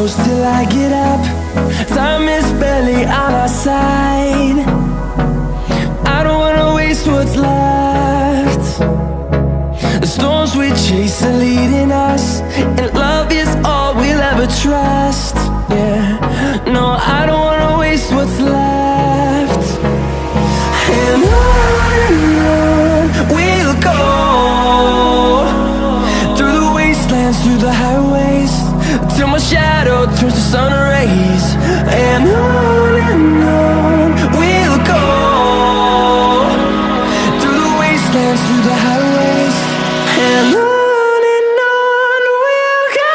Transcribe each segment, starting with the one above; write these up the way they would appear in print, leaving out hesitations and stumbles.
close till I get up. Time is barely on our side. I don't wanna waste what's left. The storms we chase are leading us, and love is all we'll ever trust. Yeah, no, I don't wanna waste what's left. And on we'll go, through the wastelands, through the highways, till my shadow turns to sun rays. And on we'll go, through the wastelands, through the highways, and on we'll go.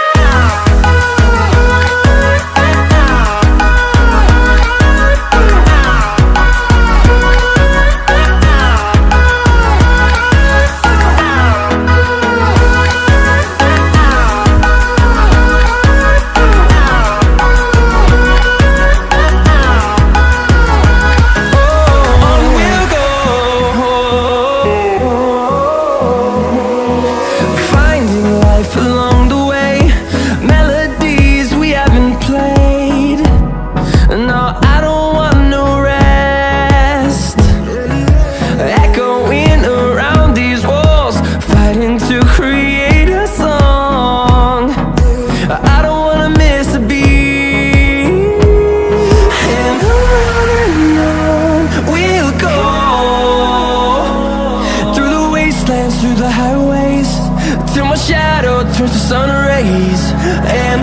Along the way, melodies we haven't played. No, I don't want no rest. Echoing around these walls, fighting to create a song. I don't wanna miss a beat. And on we'll go, through the wastelands, through the highways, till my shadow turns to sun rays. And